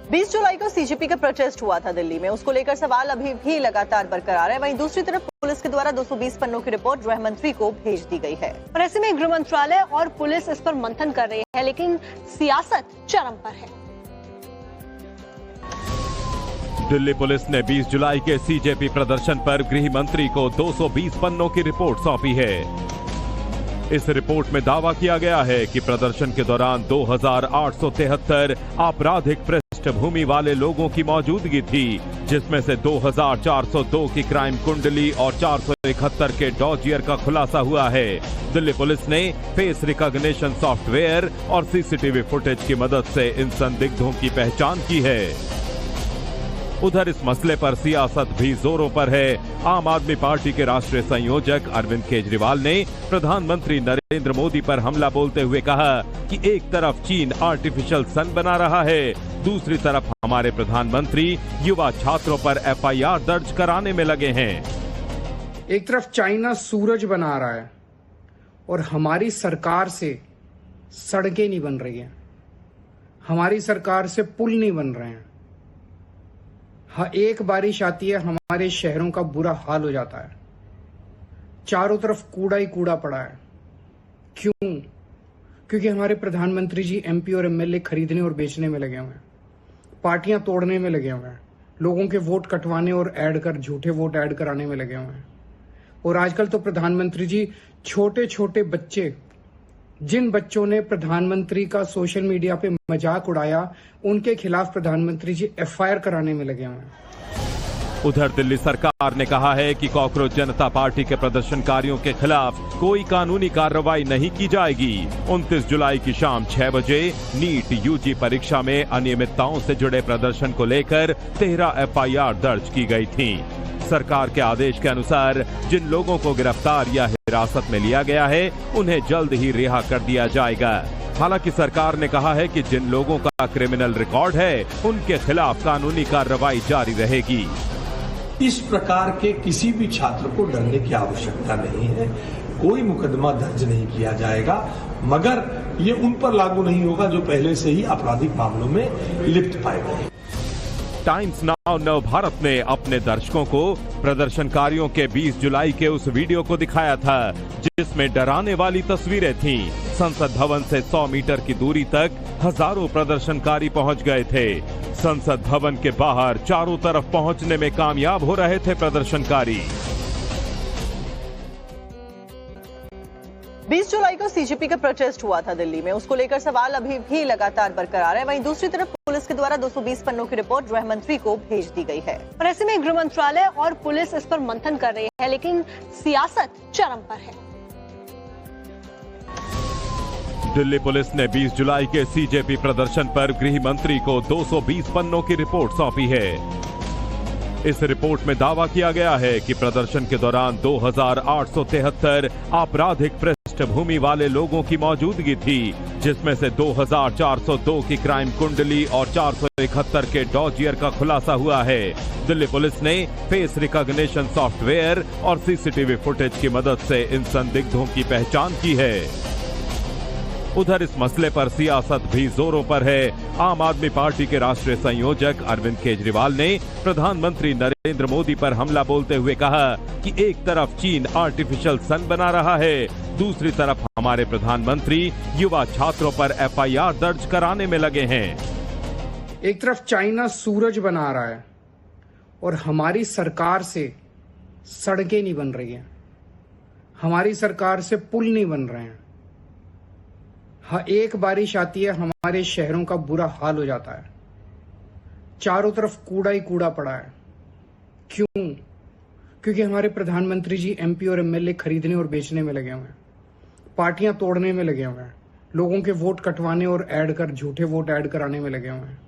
20 जुलाई को सीजेपी का प्रोटेस्ट हुआ था दिल्ली में। उसको लेकर सवाल अभी भी लगातार बरकरार है। वहीं दूसरी तरफ पुलिस के द्वारा 220 पन्नों की रिपोर्ट गृह मंत्री को भेज दी गई है और ऐसे में गृह मंत्रालय और पुलिस इस पर मंथन कर रही है, लेकिन सियासत चरम पर है। दिल्ली पुलिस ने 20 जुलाई के सीजेपी प्रदर्शन पर गृह मंत्री को 220 पन्नों की रिपोर्ट सौंपी है। इस रिपोर्ट में दावा किया गया है कि प्रदर्शन के दौरान 2873 आपराधिक पृष्ठभूमि वाले लोगों की मौजूदगी थी, जिसमें से 2402 की क्राइम कुंडली और 471 के डॉजियर का खुलासा हुआ है। दिल्ली पुलिस ने फेस रिकॉग्निशन सॉफ्टवेयर और सीसीटीवी फुटेज की मदद से इन संदिग्धों की पहचान की है। उधर इस मसले पर सियासत भी जोरों पर है। आम आदमी पार्टी के राष्ट्रीय संयोजक अरविंद केजरीवाल ने प्रधानमंत्री नरेंद्र मोदी पर हमला बोलते हुए कहा कि एक तरफ चीन आर्टिफिशियल सन बना रहा है, दूसरी तरफ हमारे प्रधानमंत्री युवा छात्रों पर एफआईआर दर्ज कराने में लगे हैं। एक तरफ चाइना सूरज बना रहा है और हमारी सरकार से सड़कें नहीं बन रही हैं, हमारी सरकार से पुल नहीं बन रहे हैं। हाँ, एक बारिश आती है हमारे शहरों का बुरा हाल हो जाता है, चारों तरफ कूड़ा ही कूड़ा पड़ा है। क्यों? क्योंकि हमारे प्रधानमंत्री जी एमपी और एमएलए खरीदने और बेचने में लगे हुए हैं, पार्टियां तोड़ने में लगे हुए हैं, लोगों के वोट कटवाने और झूठे वोट ऐड कराने में लगे हुए हैं। और आजकल तो प्रधानमंत्री जी छोटे छोटे बच्चे, जिन बच्चों ने प्रधानमंत्री का सोशल मीडिया पे मजाक उड़ाया, उनके खिलाफ प्रधानमंत्री जी एफआईआर कराने में लगे हुए हैं। उधर दिल्ली सरकार ने कहा है कि कॉकरोच जनता पार्टी के प्रदर्शनकारियों के खिलाफ कोई कानूनी कार्रवाई नहीं की जाएगी। 29 जुलाई की शाम 6 बजे नीट यूजी परीक्षा में अनियमितताओं से जुड़े प्रदर्शन को लेकर 13 एफआईआर दर्ज की गई थी। सरकार के आदेश के अनुसार जिन लोगों को गिरफ्तार या हिरासत में लिया गया है, उन्हें जल्द ही रिहा कर दिया जाएगा। हालांकि सरकार ने कहा है कि जिन लोगों का क्रिमिनल रिकॉर्ड है, उनके खिलाफ कानूनी कार्रवाई जारी रहेगी। इस प्रकार के किसी भी छात्र को डरने की आवश्यकता नहीं है, कोई मुकदमा दर्ज नहीं किया जाएगा, मगर ये उन पर लागू नहीं होगा जो पहले से ही आपराधिक मामलों में लिप्त पाए गए। टाइम्स नाउ नव भारत ने अपने दर्शकों को प्रदर्शनकारियों के 20 जुलाई के उस वीडियो को दिखाया था, जिसमें डराने वाली तस्वीरें थीं। संसद भवन से 100 मीटर की दूरी तक हजारों प्रदर्शनकारी पहुंच गए थे। संसद भवन के बाहर चारों तरफ पहुंचने में कामयाब हो रहे थे प्रदर्शनकारी। 20 जुलाई को सीजेपी का प्रोटेस्ट हुआ था दिल्ली में। उसको लेकर सवाल अभी भी लगातार बरकरार है। वहीं दूसरी तरफ पुलिस के द्वारा 220 पन्नों की रिपोर्ट गृह मंत्री को भेज दी गई है और ऐसे में गृह मंत्रालय और पुलिस इस पर मंथन कर रही है, लेकिन सियासत चरम पर है। दिल्ली पुलिस ने 20 जुलाई के सीजेपी प्रदर्शन पर गृह मंत्री को 220 पन्नों की रिपोर्ट सौंपी है। इस रिपोर्ट में दावा किया गया है कि प्रदर्शन के दौरान 2873 आपराधिक पृष्ठभूमि वाले लोगों की मौजूदगी थी, जिसमें से 2402 की क्राइम कुंडली और 471 के डॉजियर का खुलासा हुआ है। दिल्ली पुलिस ने फेस रिकॉग्निशन सॉफ्टवेयर और सीसीटीवी फुटेज की मदद से इन संदिग्धों की पहचान की है। उधर इस मसले पर सियासत भी जोरों पर है। आम आदमी पार्टी के राष्ट्रीय संयोजक अरविंद केजरीवाल ने प्रधानमंत्री नरेंद्र मोदी पर हमला बोलते हुए कहा कि एक तरफ चीन आर्टिफिशियल सन बना रहा है, दूसरी तरफ हमारे प्रधानमंत्री युवा छात्रों पर एफआईआर दर्ज कराने में लगे हैं। एक तरफ चाइना सूरज बना रहा है और हमारी सरकार से सड़कें नहीं बन रही हैं, हमारी सरकार से पुल नहीं बन रहे हैं। हाँ, एक बारिश आती है हमारे शहरों का बुरा हाल हो जाता है, चारों तरफ कूड़ा ही कूड़ा पड़ा है। क्यों? क्योंकि हमारे प्रधानमंत्री जी एमपी और एमएलए खरीदने और बेचने में लगे हुए हैं, पार्टियां तोड़ने में लगे हुए हैं, लोगों के वोट कटवाने और झूठे वोट ऐड कराने में लगे हुए हैं।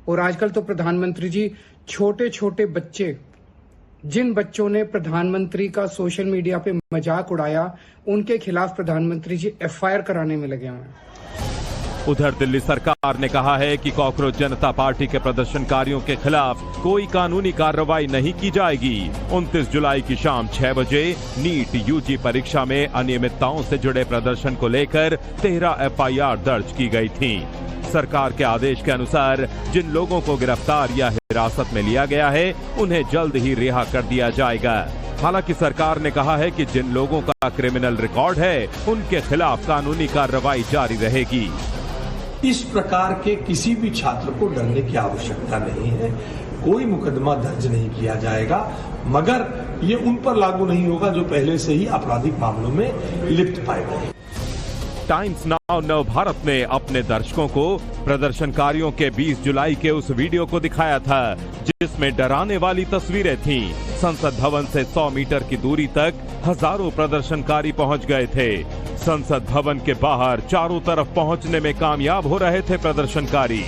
और आजकल तो प्रधानमंत्री जी छोटे छोटे बच्चे, जिन बच्चों ने प्रधानमंत्री का सोशल मीडिया पे मजाक उड़ाया, उनके खिलाफ प्रधानमंत्री जी एफआईआर कराने में लगे हुए हैं। उधर दिल्ली सरकार ने कहा है कि कॉकरोच जनता पार्टी के प्रदर्शनकारियों के खिलाफ कोई कानूनी कार्रवाई नहीं की जाएगी। 29 जुलाई की शाम 6 बजे नीट यूजी परीक्षा में अनियमितताओं से जुड़े प्रदर्शन को लेकर 13 एफआईआर दर्ज की गई थी। सरकार के आदेश के अनुसार जिन लोगों को गिरफ्तार या हिरासत में लिया गया है उन्हें जल्द ही रिहा कर दिया जाएगा। हालांकि सरकार ने कहा है कि जिन लोगों का क्रिमिनल रिकॉर्ड है उनके खिलाफ कानूनी कार्रवाई जारी रहेगी। इस प्रकार के किसी भी छात्र को डरने की आवश्यकता नहीं है। कोई मुकदमा दर्ज नहीं किया जाएगा, मगर ये उन पर लागू नहीं होगा जो पहले से ही आपराधिक मामलों में लिप्त पाए गए। टाइम्स नाउ नव भारत ने अपने दर्शकों को प्रदर्शनकारियों के 20 जुलाई के उस वीडियो को दिखाया था जिसमें डराने वाली तस्वीरें थीं। संसद भवन से 100 मीटर की दूरी तक हजारों प्रदर्शनकारी पहुंच गए थे। संसद भवन के बाहर चारों तरफ पहुंचने में कामयाब हो रहे थे प्रदर्शनकारी।